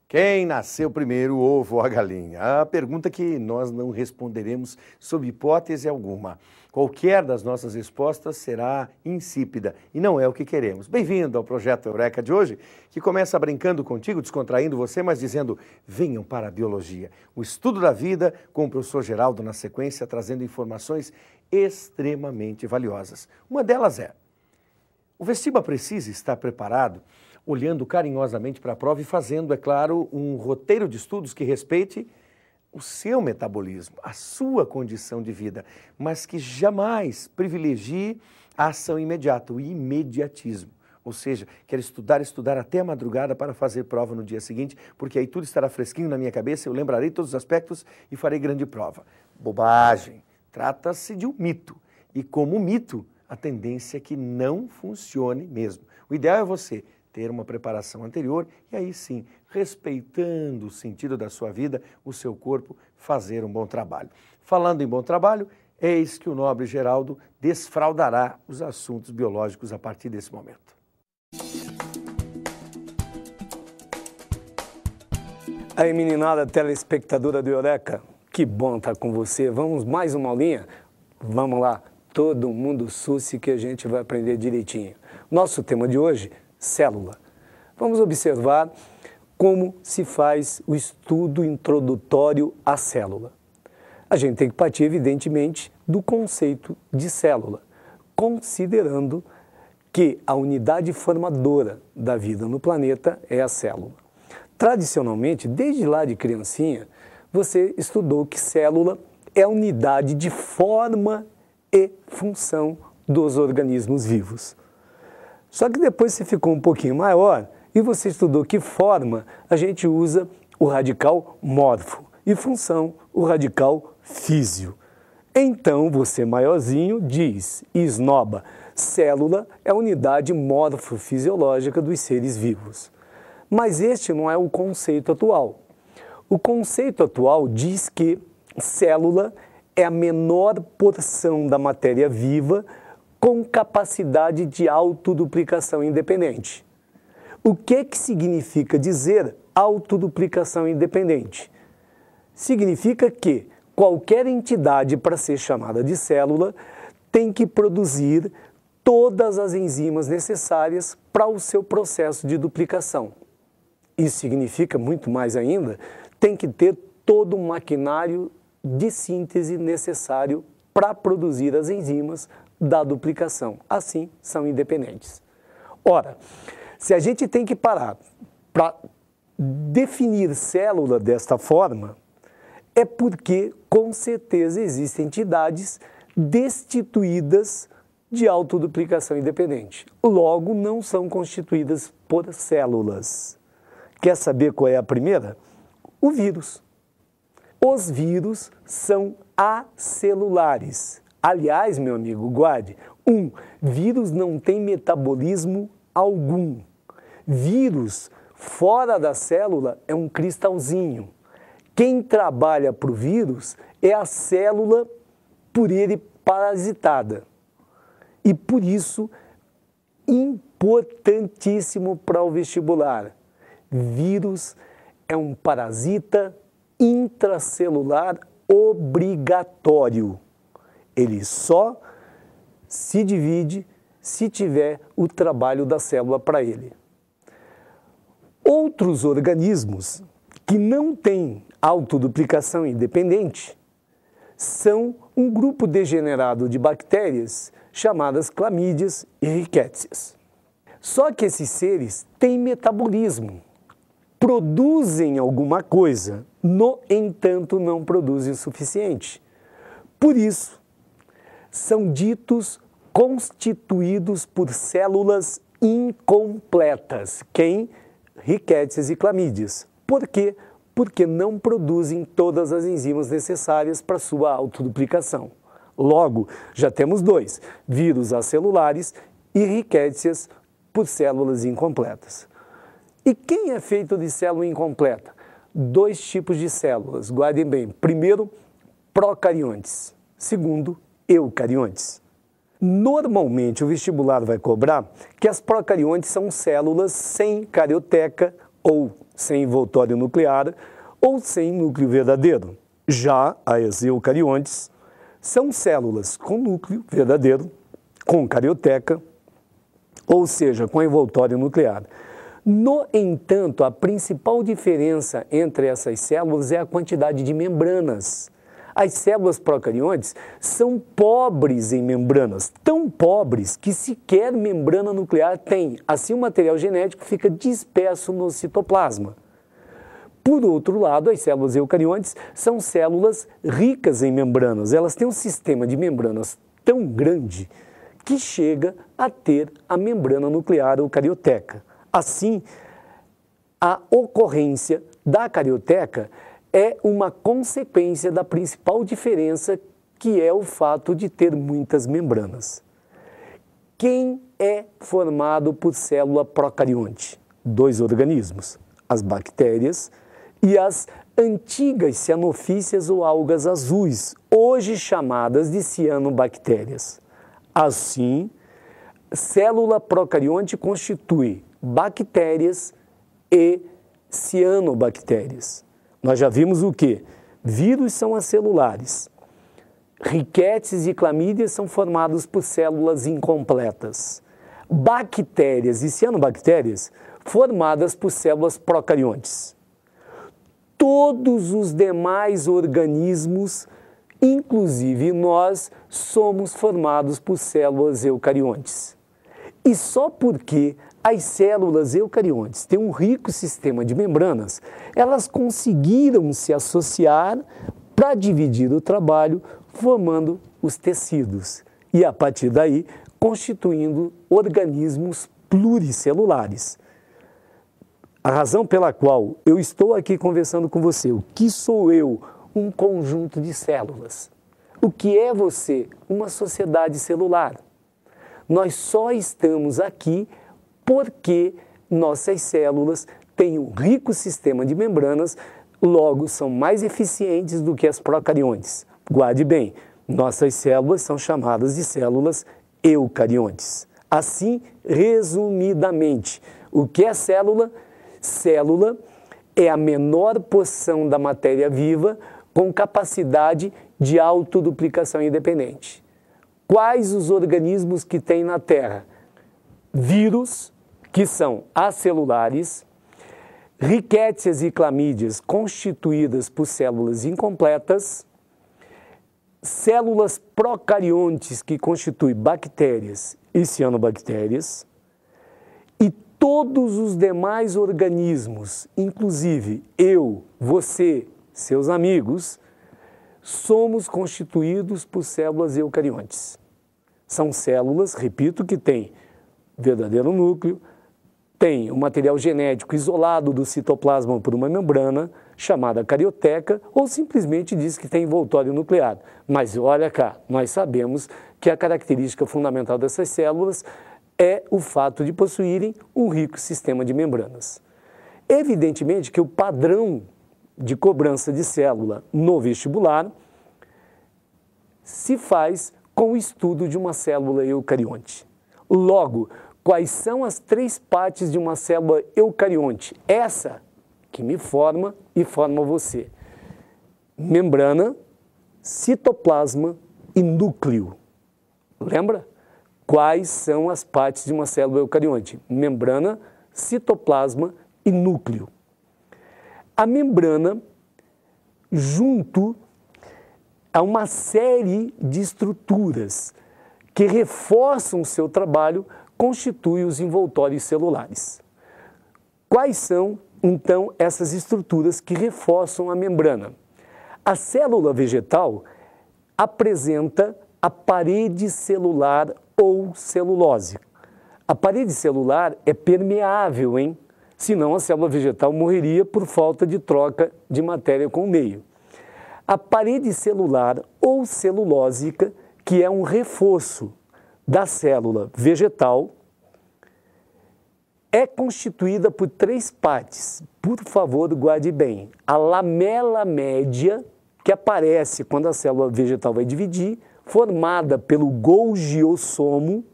Quem nasceu primeiro, o ovo ou a galinha? A pergunta que nós não responderemos sob hipótese alguma. Qualquer das nossas respostas será insípida e não é o que queremos. Bem-vindo ao Projeto Eureka de hoje, que começa brincando contigo, descontraindo você, mas dizendo: venham para a Biologia. O estudo da vida com o professor Geraldo na sequência, trazendo informações extremamente valiosas. Uma delas é: o vestibular precisa estar preparado, olhando carinhosamente para a prova e fazendo, é claro, um roteiro de estudos que respeite o seu metabolismo, a sua condição de vida, mas que jamais privilegie a ação imediata, o imediatismo. Ou seja, quero estudar até a madrugada para fazer prova no dia seguinte, porque aí tudo estará fresquinho na minha cabeça, eu lembrarei todos os aspectos e farei grande prova. Bobagem! Trata-se de um mito. E como mito, a tendência é que não funcione mesmo. O ideal é você ter uma preparação anterior e aí sim, respeitando o sentido da sua vida, o seu corpo, fazer um bom trabalho. Falando em bom trabalho, eis que o nobre Geraldo desfraldará os assuntos biológicos a partir desse momento. Aí, meninada telespectadora do Eureka, que bom estar com você. Vamos mais uma aulinha? Vamos lá, todo mundo susse que a gente vai aprender direitinho. Nosso tema de hoje, célula. Vamos observar como se faz o estudo introdutório à célula. A gente tem que partir, evidentemente, do conceito de célula, considerando que a unidade formadora da vida no planeta é a célula. Tradicionalmente, desde lá de criancinha, você estudou que célula é a unidade de forma e função dos organismos vivos. Só que depois você ficou um pouquinho maior e você estudou que forma a gente usa o radical morfo e função o radical físio. Então você maiorzinho diz, esnoba, célula é a unidade morfofisiológica dos seres vivos. Mas este não é o conceito atual. O conceito atual diz que célula é a menor porção da matéria viva com capacidade de autoduplicação independente. O que significa dizer autoduplicação independente? Significa que qualquer entidade, para ser chamada de célula, tem que produzir todas as enzimas necessárias para o seu processo de duplicação. Isso significa, muito mais ainda, tem que ter todo um maquinário de síntese necessário para produzir as enzimas da duplicação. Assim, são independentes. Ora, se a gente tem que parar para definir célula desta forma, é porque, com certeza, existem entidades destituídas de autoduplicação independente. Logo, não são constituídas por células. Quer saber qual é a primeira? O vírus. Os vírus são acelulares. Aliás, meu amigo, guarde, vírus não tem metabolismo algum. Vírus fora da célula é um cristalzinho. Quem trabalha para o vírus é a célula por ele parasitada. E por isso, importantíssimo para o vestibular, vírus é um parasita intracelular obrigatório. Ele só se divide se tiver o trabalho da célula para ele. Outros organismos que não têm autoduplicação independente são um grupo degenerado de bactérias chamadas clamídias e rickétsias. Só que esses seres têm metabolismo, produzem alguma coisa, no entanto não produzem o suficiente. Por isso, são ditos constituídos por células incompletas. Quem? Rickétsias e clamídias. Por quê? Porque não produzem todas as enzimas necessárias para sua autoduplicação. Logo, já temos dois, vírus acelulares e rickétsias por células incompletas. E quem é feito de célula incompleta? Dois tipos de células, guardem bem. Primeiro, procariontes. Segundo, eucariontes. Normalmente, o vestibular vai cobrar que as procariontes são células sem carioteca ou sem envoltório nuclear ou sem núcleo verdadeiro. Já as eucariontes são células com núcleo verdadeiro, com carioteca, ou seja, com envoltório nuclear. No entanto, a principal diferença entre essas células é a quantidade de membranas. As células procariontes são pobres em membranas, tão pobres que sequer membrana nuclear têm. Assim, o material genético fica disperso no citoplasma. Por outro lado, as células eucariontes são células ricas em membranas. Elas têm um sistema de membranas tão grande que chega a ter a membrana nuclear ou carioteca. Assim, a ocorrência da carioteca é uma consequência da principal diferença, que é o fato de ter muitas membranas. Quem é formado por célula procarionte? Dois organismos, as bactérias e as antigas cianofícias ou algas azuis, hoje chamadas de cianobactérias. Assim, célula procarionte constitui bactérias e cianobactérias. Nós já vimos o quê? Vírus são acelulares. Riquetes e clamídias são formados por células incompletas. Bactérias e cianobactérias formadas por células procariontes. Todos os demais organismos, inclusive nós, somos formados por células eucariontes. E só porque as células eucariontes têm um rico sistema de membranas, elas conseguiram se associar para dividir o trabalho, formando os tecidos e, a partir daí, constituindo organismos pluricelulares. A razão pela qual eu estou aqui conversando com você, o que sou eu? Um conjunto de células. O que é você? Uma sociedade celular. Nós só estamos aqui porque nossas células têm um rico sistema de membranas, logo são mais eficientes do que as procariontes. Guarde bem, nossas células são chamadas de células eucariontes. Assim, resumidamente, o que é célula? Célula é a menor porção da matéria viva com capacidade de autoduplicação independente. Quais os organismos que tem na Terra? Vírus, que são acelulares, riquétias e clamídias constituídas por células incompletas, células procariontes que constituem bactérias e cianobactérias, e todos os demais organismos, inclusive eu, você, seus amigos, somos constituídos por células eucariontes. São células, repito, que têm verdadeiro núcleo, tem o material genético isolado do citoplasma por uma membrana, chamada carioteca, ou simplesmente diz que tem envoltório nuclear. Mas olha cá, nós sabemos que a característica fundamental dessas células é o fato de possuírem um rico sistema de membranas. Evidentemente que o padrão de cobrança de célula no vestibular se faz com o estudo de uma célula eucarionte. Logo, quais são as três partes de uma célula eucarionte? Essa que me forma e forma você. Membrana, citoplasma e núcleo. Lembra? Quais são as partes de uma célula eucarionte? Membrana, citoplasma e núcleo. A membrana, junto a uma série de estruturas que reforçam o seu trabalho, constitui os envoltórios celulares. Quais são, então, essas estruturas que reforçam a membrana? A célula vegetal apresenta a parede celular ou celulose. A parede celular é permeável, hein? Senão a célula vegetal morreria por falta de troca de matéria com o meio. A parede celular ou celulósica, que é um reforço da célula vegetal, é constituída por três partes. Por favor, guarde bem. A lamela média, que aparece quando a célula vegetal vai dividir, formada pelo golgiossomo.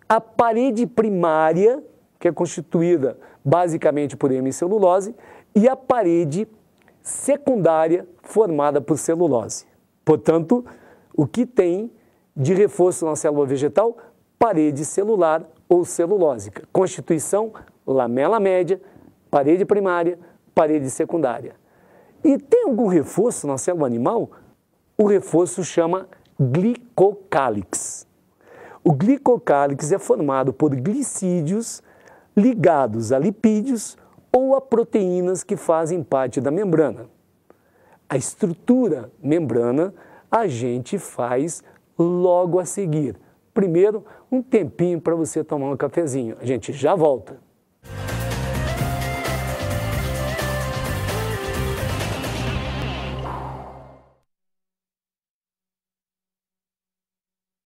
A parede primária, que é constituída basicamente por hemicelulose, e a parede secundária formada por celulose. Portanto, o que tem de reforço na célula vegetal? Parede celular ou celulósica. Constituição, lamela média, parede primária, parede secundária. E tem algum reforço na célula animal? O reforço chama glicocálix. O glicocálix é formado por glicídios ligados a lipídios ou a proteínas que fazem parte da membrana. A estrutura membrana a gente faz logo a seguir. Primeiro, um tempinho para você tomar um cafezinho. A gente já volta.